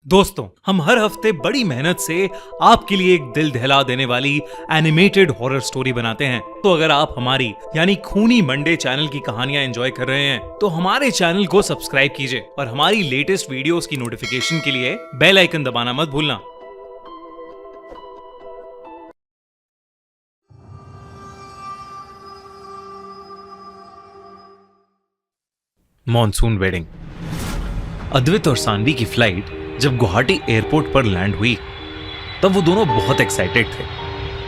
दोस्तों, हम हर हफ्ते बड़ी मेहनत से आपके लिए एक दिल दहला देने वाली एनिमेटेड हॉरर स्टोरी बनाते हैं। तो अगर आप हमारी यानी खूनी मंडे चैनल की कहानियां एंजॉय कर रहे हैं तो हमारे चैनल को सब्सक्राइब कीजिए और हमारी लेटेस्ट वीडियोस की नोटिफिकेशन के लिए बेल आइकन दबाना मत भूलना। Monsoon wedding. अद्वित और सानवी की फ्लाइट जब गुवाहाटी एयरपोर्ट पर लैंड हुई तब वो दोनों बहुत एक्साइटेड थे।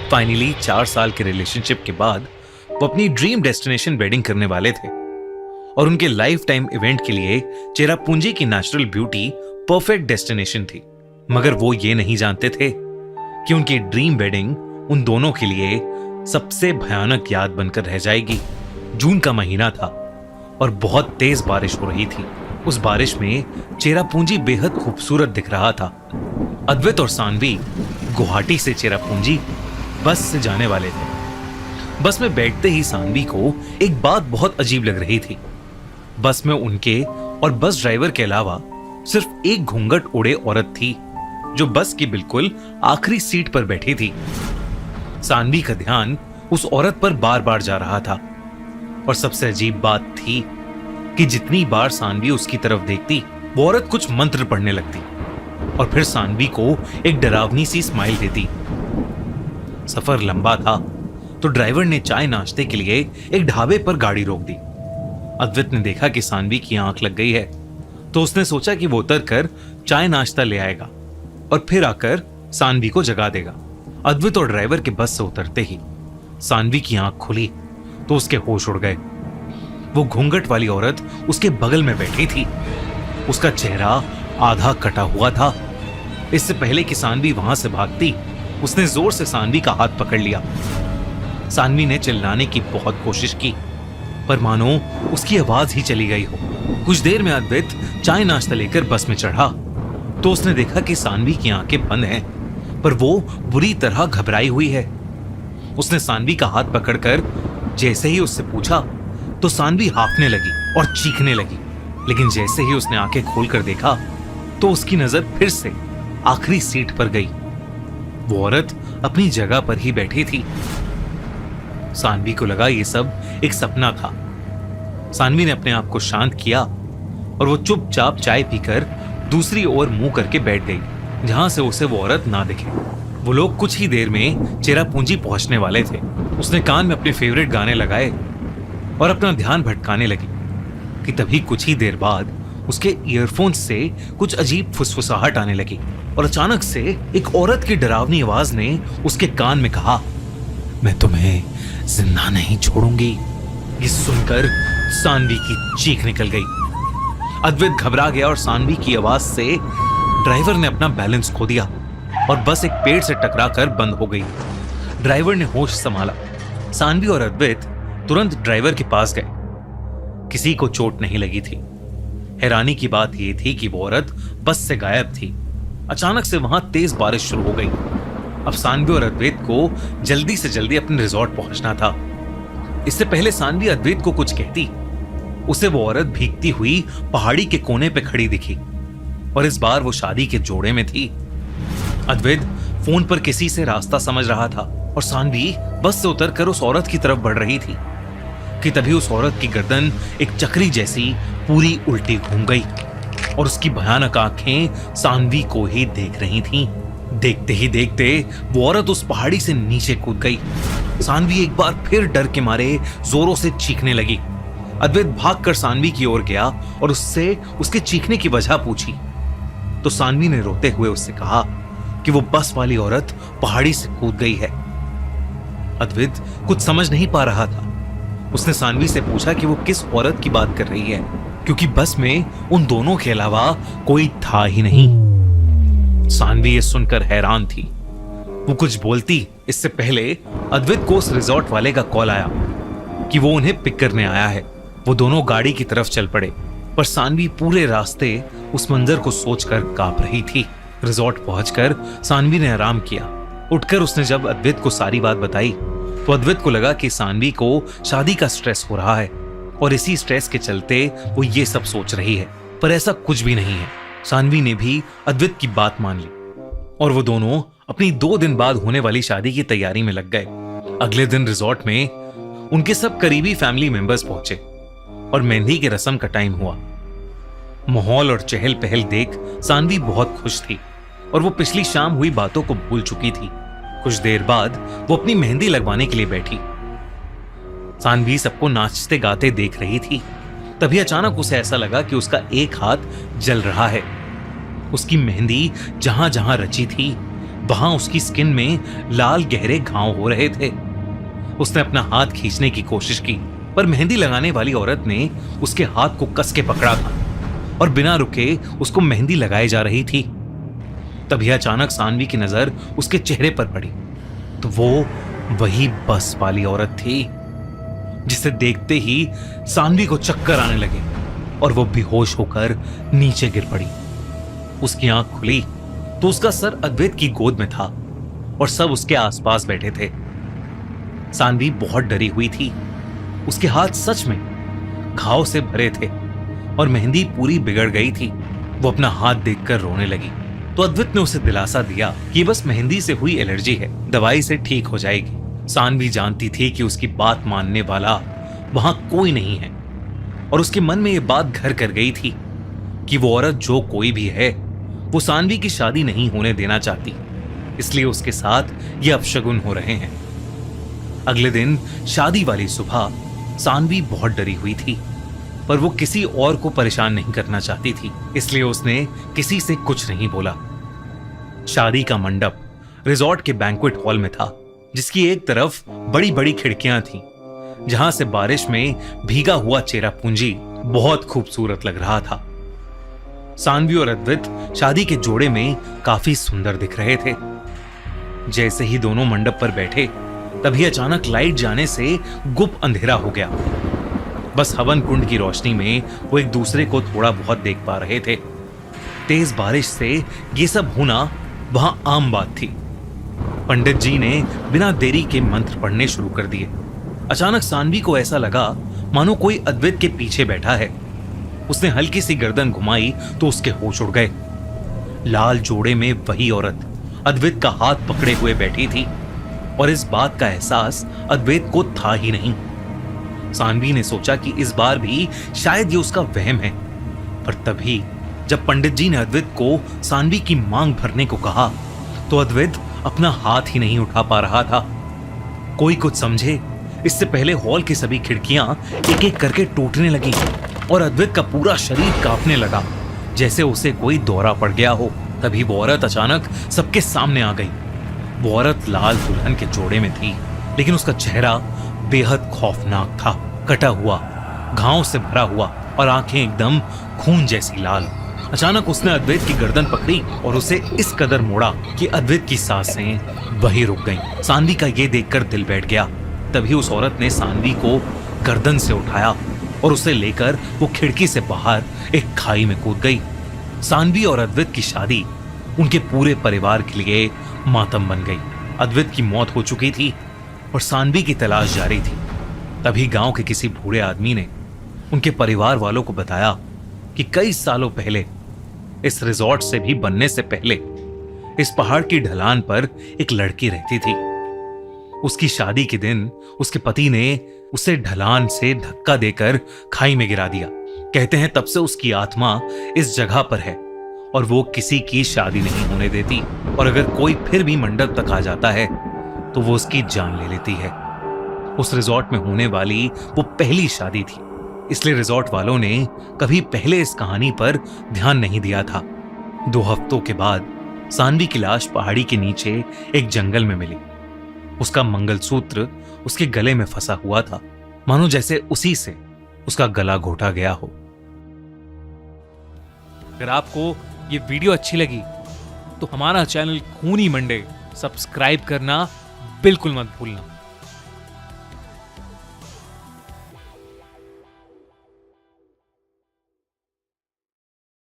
फाइनली 4 साल के रिलेशनशिप के बाद वो अपनी ड्रीम डेस्टिनेशन वेडिंग करने वाले थे और उनके लाइफ टाइम इवेंट के लिए चेरापूंजी की नेचुरल ब्यूटी परफेक्ट डेस्टिनेशन थी। मगर वो ये नहीं जानते थे कि उनकी ड्रीम वेडिंग उन दोनों के लिए सबसे भयानक याद बनकर रह जाएगी। जून का महीना था और बहुत तेज बारिश हो रही थी। उस बारिश में चेरापूंजी बेहद खूबसूरत दिख रहा था। अद्वित और सानवी गुवाहाटी से चेरापूंजी बस से जाने वाले थे। बस में बैठते ही सानवी को एक बात बहुत अजीब लग रही थी। बस में उनके और बस ड्राइवर के अलावा सिर्फ एक घूंघट ओढ़े औरत थी जो बस की बिल्कुल आखिरी सीट पर बैठी थी। सानवी का ध्यान उस औरत पर बार बार जा रहा था और सबसे अजीब बात थी कि जितनी बार सानवी उसकी तरफ देखती वो औरत कुछ मंत्र पढ़ने लगती और फिर सानवी को एक डरावनी सी स्माइल देती। सफर लंबा था तो ड्राइवर ने चाय नाश्ते के लिए एक ढाबे पर गाड़ी रोक दी। अद्वित ने देखा कि सानवी की आंख लग गई है तो उसने सोचा कि वो उतर कर चाय नाश्ता ले आएगा और फिर आकर सानवी को जगा देगा। अद्वित और ड्राइवर के बस से उतरते ही सानवी की आंख खुली तो उसके होश उड़ गए। वो घूंघट वाली औरत उसके बगल में बैठी थी। उसका चेहरा आधा कटा हुआ था। इससे पहले कि सानवी वहां से भागती उसने जोर से सानवी का हाथ पकड़ लिया। सानवी ने चिल्लाने की बहुत कोशिश की पर मानो उसकी आवाज ही चली गई हो। कुछ देर में अद्वित चाय नाश्ता लेकर बस में चढ़ा तो उसने देखा कि सानवी की आंखें बंद हैं पर वो बुरी तरह घबराई हुई है। उसने सानवी का हाथ पकड़कर जैसे ही उससे पूछा तो सानवी हांफने लगी और चीखने लगी। लेकिन जैसे ही उसने आंखें खोलकर देखा तो उसकी नजर फिर से आखिरी सीट पर गई। वो औरत अपनी जगह पर ही बैठी थी। सानवी को लगा ये सब एक सपना था। सानवी ने अपने आप को शांत किया और वो चुपचाप चाय पीकर दूसरी ओर मुंह करके बैठ गई जहां से उसे वो औरत ना दिखे। वो लोग कुछ ही देर में चेरापूंजी पहुंचने वाले थे। उसने कान में अपने फेवरेट गाने लगाए और अपना ध्यान भटकाने लगी कि तभी कुछ ही देर बाद उसके ईयरफोन से कुछ अजीब फुसफुसाहट आने लगी और अचानक से एक औरत की डरावनी आवाज ने उसके कान में कहा, मैं तुम्हें जिंदा नहीं छोड़ूंगी। ये सुनकर सानवी की चीख निकल गई। अद्वित घबरा गया और सानवी की आवाज से ड्राइवर ने अपना बैलेंस खो दिया और बस एक पेड़ से टकराकर बंद हो गई। ड्राइवर ने होश संभाला। सानवी और अद्वित तुरंत ड्राइवर के पास गए। किसी को चोट नहीं लगी थी। हैरानी की बात यह थी कि वो औरत बस से गायब थी। अचानक से वहां तेज बारिश शुरू हो गई। अब सानवी और अद्वैत को जल्दी से जल्दी अपने रिजॉर्ट पहुंचना था। इससे पहले सानवी अद्वैत को कुछ कहती उसे वो औरत भीगती हुई पहाड़ी के कोने पे खड़ी दिखी और इस बार वो शादी के जोड़े में थी। अद्वैत फोन पर किसी से रास्ता समझ रहा था और सानवी बस से उतरकर उस औरत की तरफ बढ़ रही थी कि तभी उस औरत की गर्दन एक चक्री जैसी पूरी उल्टी घूम गई और उसकी भयानक आंखें सानवी को ही देख रही थीं। देखते ही देखते वो औरत उस पहाड़ी से नीचे कूद गई। सानवी एक बार फिर डर के मारे जोरों से चीखने लगी। अद्वैत भागकर सानवी की ओर गया और उससे उसके चीखने की वजह पूछी तो सानवी ने रोते हुए उससे कहा कि वो बस वाली औरत पहाड़ी से कूद गई है। अद्वैत कुछ समझ नहीं पा रहा था। उसने सानवी से पूछा कि वो किस औरत की बात कर रही है क्योंकि बस में उन दोनों के अलावा कोई था ही नहीं। सानवी ये सुनकर हैरान थी। वो कुछ बोलती इससे पहले अद्वैत को उस रिजॉर्ट वाले का कॉल आया कि वो उन्हें पिक करने आया है। वो दोनों गाड़ी की तरफ चल पड़े पर सानवी पूरे रास्ते उस मंजर को सोचकर कांप रही थी। रिजॉर्ट पहुंचकर सानवी ने आराम किया। उठकर उसने जब अद्वैत को सारी बात बताई तो अद्वैत को लगा कि सानवी को शादी का स्ट्रेस हो रहा है और इसी स्ट्रेस के चलते वो ये सब सोच रही है, पर ऐसा कुछ भी नहीं है। सानवी ने भी अद्वैत की बात मान ली और वो दोनों अपनी 2 दिन बाद होने वाली शादी की तैयारी में लग गए। अगले दिन रिजॉर्ट में उनके सब करीबी फैमिली मेंबर्स पहुंचे और मेहंदी की रस्म का टाइम हुआ। माहौल और चहल पहल देख सानवी बहुत खुश थी और वो पिछली शाम हुई बातों को भूल चुकी थी। कुछ देर बाद वो अपनी मेहंदी लगवाने के लिए बैठी। सानवी सबको नाचते गाते देख रही थी। तभी अचानक उसे ऐसा लगा कि उसका एक हाथ जल रहा है। उसकी मेहंदी जहां जहां रची थी वहां उसकी स्किन में लाल गहरे घाव हो रहे थे। उसने अपना हाथ खींचने की कोशिश की पर मेहंदी लगाने वाली औरत ने उसके हाथ को कस के पकड़ा था और बिना रुके उसको मेहंदी लगाए जा रही थी। तभी अचानक सानवी की नजर उसके चेहरे पर पड़ी तो वो वही बस वाली औरत थी जिसे देखते ही सानवी को चक्कर आने लगे और वो बेहोश होकर नीचे गिर पड़ी। उसकी आंख खुली तो उसका सर अद्वैत की गोद में था और सब उसके आसपास बैठे थे। सानवी बहुत डरी हुई थी। उसके हाथ सच में घाव से भरे थे और मेहंदी पूरी बिगड़ गई थी। वो अपना हाथ देखकर रोने लगी तो अद्वैत ने उसे दिलासा दिया कि बस मेहंदी से हुई एलर्जी है, दवाई से ठीक हो जाएगी। सानवी जानती थी कि उसकी बात मानने वाला वहां कोई नहीं है और उसके मन में यह बात घर कर गई थी कि वो औरत जो कोई भी है वो सानवी की शादी नहीं होने देना चाहती, इसलिए उसके साथ ये अपशगुन हो रहे हैं। अगले दिन शादी वाली सुबह सानवी बहुत डरी हुई थी पर वो किसी और को परेशान नहीं करना चाहती थी, इसलिए उसने किसी से कुछ नहीं बोला। शादी का मंडप रिजॉर्ट के बैंक्वेट हॉल में था जिसकी एक तरफ बड़ी बड़ी खिड़कियां थीं, जहां से बारिश में भीगा हुआ चेरापूंजी बहुत खूबसूरत लग रहा था। सानवी और अद्वैत शादी के जोड़े में काफी सुंदर दिख रहे थे। जैसे ही दोनों मंडप पर बैठे तभी अचानक लाइट जाने से गुप अंधेरा हो गया। बस हवन कुंड की रोशनी में वो एक दूसरे को थोड़ा बहुत देख पा रहे थे। तेज बारिश से ये सब होना वहां आम बात थी। पंडित जी ने बिना देरी के मंत्र पढ़ने शुरू कर दिए। अचानक सानवी को ऐसा लगा मानो कोई अद्वैत के पीछे बैठा है। उसने हल्की सी गर्दन घुमाई तो उसके होश उड़ गए। लाल जोड़े में वही औरत अद्वैत का हाथ पकड़े हुए बैठी थी और इस बात का एहसास अद्वैत को था ही नहीं। सानवी ने सोचा कि इस बार भी शायद ये उसका वहम है, पर तभी जब पंडित जी ने अद्वैत को सानवी की मांग भरने को कहा तो अद्वैत अपना हाथ ही नहीं उठा पा रहा था। कोई कुछ समझे इससे पहले हॉल की सभी खिड़कियां एक एक करके टूटने लगी और अद्वैत का पूरा शरीर कांपने लगा जैसे उसे कोई दौरा पड़ गया हो। तभी वो औरत अचानक सबके सामने आ गई। वो औरत लाल दुल्हन के जोड़े में थी, लेकिन उसका चेहरा बेहद खौफनाक था, कटा हुआ, घावों से भरा हुआ और आंखें एकदम खून जैसी लाल। अचानक उसने अद्वैत की गर्दन पकड़ी और उसे इस कदर मोड़ा कि अद्वैत की सांसें वहीं रुक गईं। सानवी का ये देखकर दिल बैठ गया। तभी उस औरत ने सानवी को गर्दन से उठाया और उसे लेकर वो खिड़की से बाहर एक खाई में कूद गई। सानवी और अद्वैत की शादी उनके पूरे परिवार के लिए मातम बन गई। अद्वैत की मौत हो चुकी थी और सानवी की तलाश जारी थी। तभी गांव के किसी बूढ़े आदमी ने उनके परिवार वालों को बताया कि कई सालों पहले, इस रिजॉर्ट से भी बनने से पहले, इस पहाड़ की ढलान पर एक लड़की रहती थी। उसकी शादी के दिन उसके पति ने उसे ढलान से धक्का देकर खाई में गिरा दिया। कहते हैं तब से उसकी आत्मा इस जगह पर है और वो किसी की शादी नहीं होने देती, और अगर कोई फिर भी मंडप तक आ जाता है तो वो उसकी जान ले लेती है। उस रिजॉर्ट में होने वाली वो पहली शादी थी, इसलिए रिजॉर्ट वालों ने कभी पहले इस कहानी पर ध्यान नहीं दिया था। 2 हफ्तों के बाद सानवी की लाश पहाड़ी के नीचे एक जंगल में मिली। उसका मंगलसूत्र उसके गले में फंसा हुआ था, मानो जैसे उसी से उसका गला घोटा गया हो। अगर आपको ये वीडियो अच्छी लगी तो हमारा चैनल खूनी मंडे सब्सक्राइब करना बिल्कुल मत भूलना।